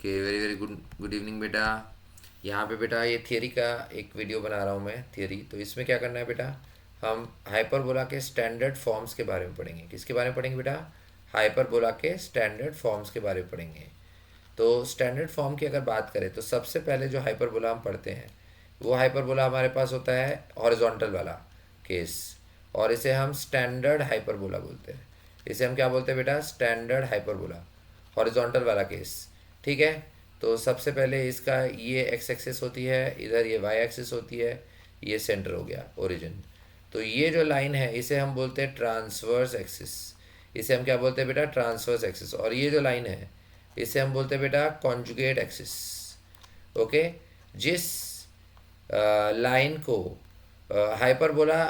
कि very very good good evening बेटा। यहाँ पे बेटा ये थियरी का एक वीडियो बना रहा हूँ मैं, थियरी। तो इसमें क्या करना है बेटा, हम हाइपरबोला के स्टैंडर्ड फॉर्म्स के बारे में पढ़ेंगे। किसके बारे में पढ़ेंगे बेटा? हाइपरबोला के स्टैंडर्ड फॉर्म्स के बारे में पढ़ेंगे। तो स्टैंडर्ड फॉर्म की अगर बात करें तो सबसे पहले जो हाइपरबोला हम पढ़ते हैं वो हाइपरबोला हमारे पास होता है हॉरिजॉन्टल वाला केस, और इसे हम स्टैंडर्ड हाइपरबोला बोलते हैं। इसे हम क्या बोलते हैं बेटा? स्टैंडर्ड हाइपरबोला, हॉरिजॉन्टल वाला केस। ठीक है। तो सबसे पहले इसका ये एक्स एक्सिस होती है, इधर ये वाई एक्सिस होती है, ये सेंटर हो गया ओरिजिन। तो ये जो लाइन है इसे हम बोलते हैं ट्रांसवर्स एक्सिस। इसे हम क्या बोलते हैं बेटा? Transverse axis. और ये जो लाइन है इसे हम बोलते हैं बेटा कॉन्जुगेट एक्सिस। ओके। जिस लाइन को हाइपरबोला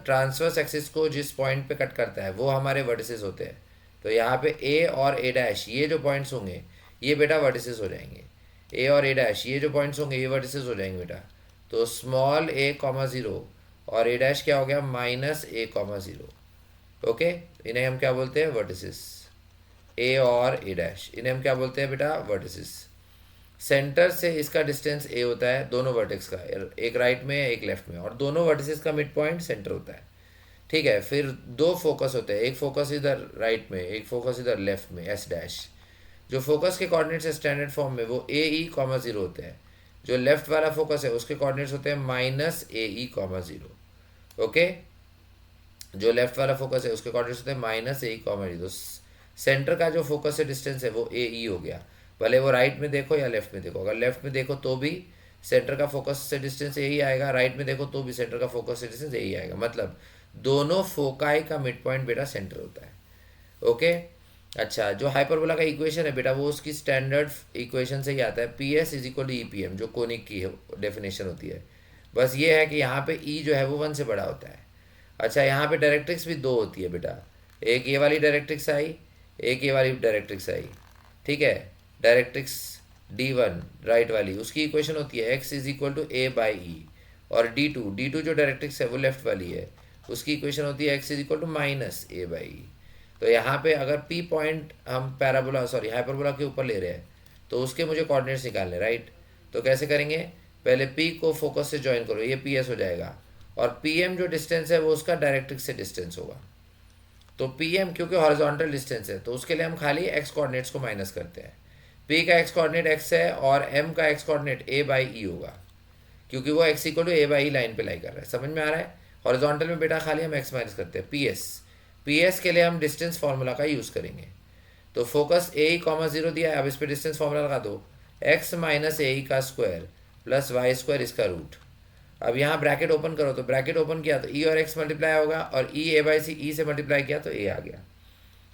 ट्रांसवर्स एक्सिस को जिस पॉइंट पे कट करता है वो हमारे वर्टिसेस होते हैं। तो यहाँ पे ए और ए डैश ये जो पॉइंट्स होंगे ये बेटा वर्टिसेस हो जाएंगे। ए और ए डैश ये जो पॉइंट्स होंगे ये वर्टिसेस हो जाएंगे बेटा। तो स्मॉल ए कॉमा ज़ीरो और ए डैश क्या हो गया? माइनस ए कॉमा ज़ीरो। ओके। इन्हें हम क्या बोलते हैं? वर्टिसेस। ए और ए डैश इन्हें हम क्या बोलते हैं बेटा? वर्टिसेस। सेंटर से इसका डिस्टेंस ए होता है दोनों वर्टेक्स का, एक राइट में एक लेफ्ट में, और दोनों वर्टिसेस का मिड पॉइंट सेंटर होता है। ठीक है। फिर दो फोकस होते हैं, एक फोकस इधर राइट में, एक फोकस इधर लेफ्ट में, एस डैश। जो फोकस के कोऑर्डिनेट्स है स्टैंडर्ड फॉर्म में वो ए ई कॉमा ज़ीरो होते हैं। जो लेफ्ट वाला फोकस है उसके कोऑर्डिनेट्स होते हैं minus A E comma zero. Okay. जो लेफ्ट वाला फोकस है उसके कोऑर्डिनेट्स होते हैं minus A E comma zero. Centre का जो फोकस से डिस्टेंस है वो ए ई हो गया, भले वो राइट में देखो या लेफ्ट में देखो। अगर लेफ्ट में देखो तो भी सेंटर का फोकस से डिस्टेंस यही आएगा, राइट में देखो तो भी सेंटर का फोकस से डिस्टेंस यही आएगा। मतलब दोनों फोकाई का मिड पॉइंट बेटा सेंटर होता है। ओके। अच्छा, जो हाइपरबोला का इक्वेशन है बेटा वो उसकी स्टैंडर्ड इक्वेशन से ही आता है, P S is equal to E P M, जो कोनिक की डेफिनेशन होती है। बस ये है कि यहाँ पे ई जो है वो वन से बड़ा होता है। अच्छा, यहाँ पे डायरेक्ट्रिक्स भी दो होती है बेटा, एक ये वाली डायरेक्ट्रिक्स आई, एक ये वाली डायरेक्ट्रिक्स आई। ठीक है। डायरेक्ट्रिक्स डी वन राइट वाली उसकी इक्वेशन होती है x is equal to A by E, और डी टू जो डायरेक्ट्रिक्स है वो लेफ्ट वाली है, उसकी इक्वेशन होती है x is equal to minus A by E. तो यहाँ पे अगर पी पॉइंट हम पैराबोला सॉरी हाइपरबोला के ऊपर ले रहे हैं तो उसके मुझे कोऑर्डिनेट्स निकालने, राइट। तो कैसे करेंगे? पहले पी को फोकस से ज्वाइन करो, ये पी एस हो जाएगा, और पी एम जो डिस्टेंस है वो उसका डायरेक्ट्रिक्स से डिस्टेंस होगा। तो पी एम क्योंकि हॉरिजॉन्टल डिस्टेंस है तो उसके लिए हम खाली एक्स कोऑर्डिनेट्स को माइनस करते हैं। पी का एक्स कोऑर्डिनेट एक्स है और एम का X coordinate A by E होगा, क्योंकि वो X equal to A by E line पे लाई कर रहा है। समझ में आ रहा है? हॉरिजॉन्टल में बेटा खाली हम एक्स माइनस करते हैं। पी एस, पी एस के लिए हम डिस्टेंस फार्मूला का यूज़ करेंगे। तो फोकस ए ई कॉमा जीरो दिया है, अब इस पर डिस्टेंस फार्मूला लगा दो, एक्स माइनस ए ई का स्क्वायर प्लस वाई स्क्वायर इसका रूट। अब यहाँ ब्रैकेट ओपन करो, तो ब्रैकेट ओपन किया तो ई और एक्स मल्टीप्लाई होगा, और ई ए बाई सी ई से मल्टीप्लाई किया तो ए आ गया।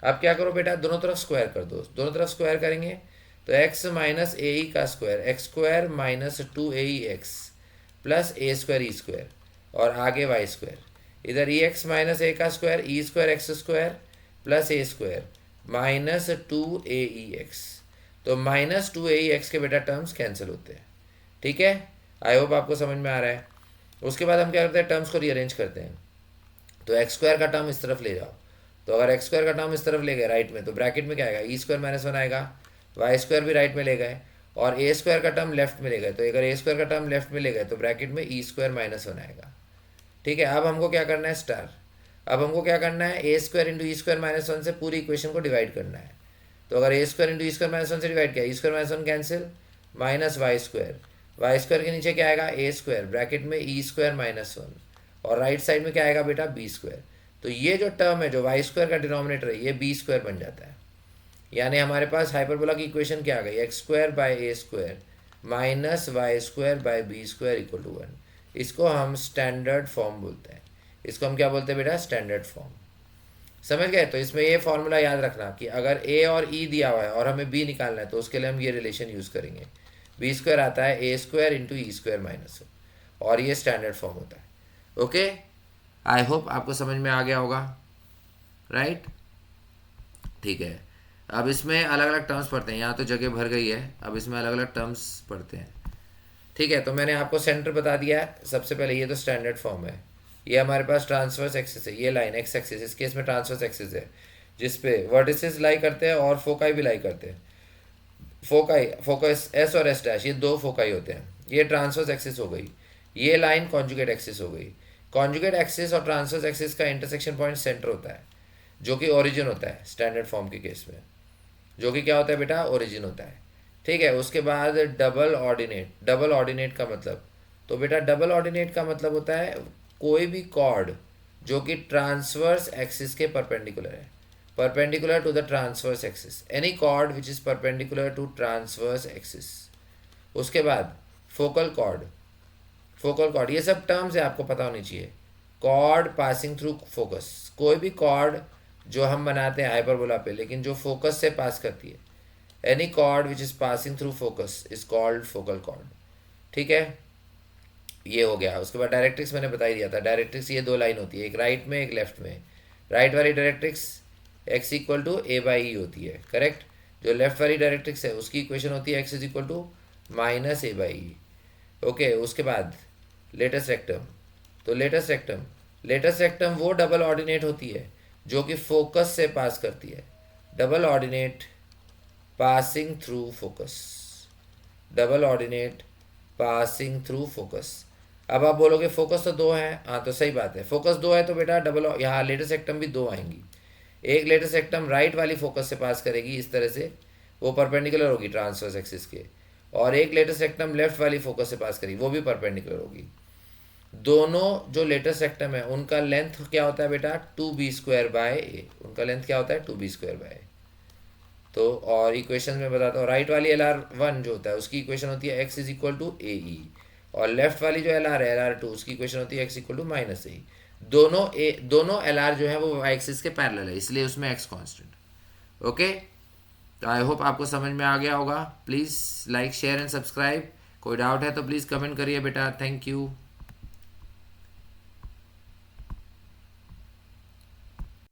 अब क्या करो बेटा, दोनों तरफ स्क्वायर कर दो। दोनों तरफ स्क्वायर करेंगे तो एक्स माइनस ए ई का square X square minus two A E X plus A square E square, और आगे वाई स्क्वायर। इधर ई एक्स माइनस ए का square E square X square plus A square minus two A E x. तो minus two A E x के बेटा terms cancel होते हैं। ठीक है। आई होप आपको समझ में आ रहा है। उसके बाद हम क्या करते हैं, टर्म्स को रीअरेंज करते हैं। तो एक्स स्क्वायर का टर्म इस तरफ ले जाओ, तो अगर एक्स स्क्वायर का टर्म इस तरफ ले गए राइट में तो ब्रैकेट में क्या आएगा? ई स्क्वायर माइनस वन आएगा। वाई स्क्वायर भी राइट में ले गए, और ए स्क्वायर का टर्म लेफ्ट में ले गए, तो अगर ए स्क्वायर का टर्म लेफ्ट में ले गए तो ब्रैकेट में ई स्क्वायर माइनस वन आएगा। ठीक है। अब हमको क्या करना है स्टार, अब हमको क्या करना है, A square into E square minus one से पूरी इक्वेशन को डिवाइड करना है। तो अगर A square into E square minus one से डिवाइड किया, E square minus one cancel, minus Y square के नीचे क्या आएगा? ए स्क्वायर ब्रैकेट में ई स्क्वायर माइनस वन, और राइट साइड में क्या आएगा बेटा? B square. तो ये जो टर्म है जो वाई स्क्वायर का डिनोमिनेटर है ये बी स्क्वायर बन जाता है। यानी हमारे पास हाइपरबोला की इक्वेशन क्या आ गई? X square by A square minus Y square by B square equal to one. इसको हम स्टैंडर्ड फॉर्म बोलते हैं। इसको हम क्या बोलते हैं बेटा? Standard form. समझ गए? तो इसमें ये फॉर्मूला याद रखना कि अगर ए और ई दिया हुआ है और हमें बी निकालना है तो उसके लिए हम ये रिलेशन यूज़ करेंगे। बी स्क्वायर आता है A square into E square minus, और ये स्टैंडर्ड फॉर्म होता है। ओके। आई होप आपको समझ में आ गया होगा, राइट। ठीक है। अब इसमें अलग अलग टर्म्स पढ़ते हैं, यहाँ तो जगह भर गई है, अब इसमें अलग अलग टर्म्स पढ़ते हैं। ठीक है। तो मैंने आपको सेंटर बता दिया है। सबसे पहले ये तो स्टैंडर्ड फॉर्म है, ये हमारे पास ट्रांसवर्स एक्सिस है, ये लाइन एक्स एक्सिस, इस केस में ट्रांसवर्स एक्सिस है जिस पे वर्टिसेस लाई करते हैं और फोकाई भी लाई करते हैं। फोकाई, फोकस एस और एस डैश, ये दो फोकाई होते हैं। ये ट्रांसवर्स एक्सिस हो गई, ये लाइन कॉन्जुगेट एक्सिस हो गई। कॉन्जुगेट एक्सिस और ट्रांसवर्स एक्सिस का इंटरसेक्शन पॉइंट सेंटर होता है, जो कि ओरिजिन होता है स्टैंडर्ड फॉर्म के केस में, जो कि क्या होता है बेटा, ओरिजिन होता है। ठीक है, उसके बाद डबल ऑर्डिनेट। डबल ऑर्डिनेट का मतलब, तो बेटा डबल ऑर्डिनेट का मतलब होता है कोई भी कॉर्ड जो कि ट्रांसवर्स एक्सिस के परपेंडिकुलर है, perpendicular to the transverse axis, any chord which is perpendicular to transverse axis। उसके बाद फोकल कॉर्ड, फोकल कॉर्ड, ये सब टर्म्स है आपको पता होनी चाहिए। कॉर्ड पासिंग थ्रू फोकस, कोई भी कॉर्ड जो हम बनाते हैं हाइपरबोला पे लेकिन जो फोकस से पास करती है, any chord which is passing through focus is called focal chord. ठीक है, ये हो गया। उसके बाद डायरेक्ट्रिक्स मैंने बता ही दिया था। डायरेक्ट्रिक्स ये दो लाइन होती है, एक राइट में एक लेफ्ट में। राइट वाली directrix X equal to A by E होती है, करेक्ट। जो लेफ्ट वाली डायरेक्ट्रिक्स है उसकी इक्वेशन होती है x is equal to minus A by e. Okay, उसके बाद लेटेस्ट रेक्टम, तो लेटेस्ट रेक्टम वो डबल ऑर्डिनेट होती है जो कि फोकस से पास करती है। Double ordinate passing through focus, double ordinate passing through focus. अब आप बोलोगे फोकस तो दो है, हाँ तो सही बात है, फोकस दो है तो बेटा डबल, यहाँ लेटेस्ट रेक्टम भी दो आएंगी। एक लेटेस्ट रेक्टम राइट वाली फोकस से पास करेगी इस तरह से, वो परपेंडिकुलर होगी ट्रांसवर्स एक्सिस के, और एक लेटेस्ट रेक्टम लेफ्ट वाली फोकस से पास करेगी, वो भी परपेंडिकुलर होगी। दोनों जो लेटेस्ट रेक्टम है उनका लेंथ क्या होता है बेटा, 2b² बाय ए। उनका लेंथ क्या होता है, 2b² बाय ए। तो और इक्वेशन में बताता हूँ, राइट वाली LR1 जो होता है उसकी इक्वेशन होती है x is equal to A ई, और लेफ्ट वाली जो LR है LR2 उसकी इक्वेशन होती है x इक्वल टू माइनस ए। दोनों LR जो है वो y एक्सिस के पैरेलल है, इसलिए उसमें x कांस्टेंट। ओके, तो आई होप आपको समझ में आ गया होगा। Please like share and subscribe. कोई डाउट है तो प्लीज़ कमेंट करिए बेटा। Thank you.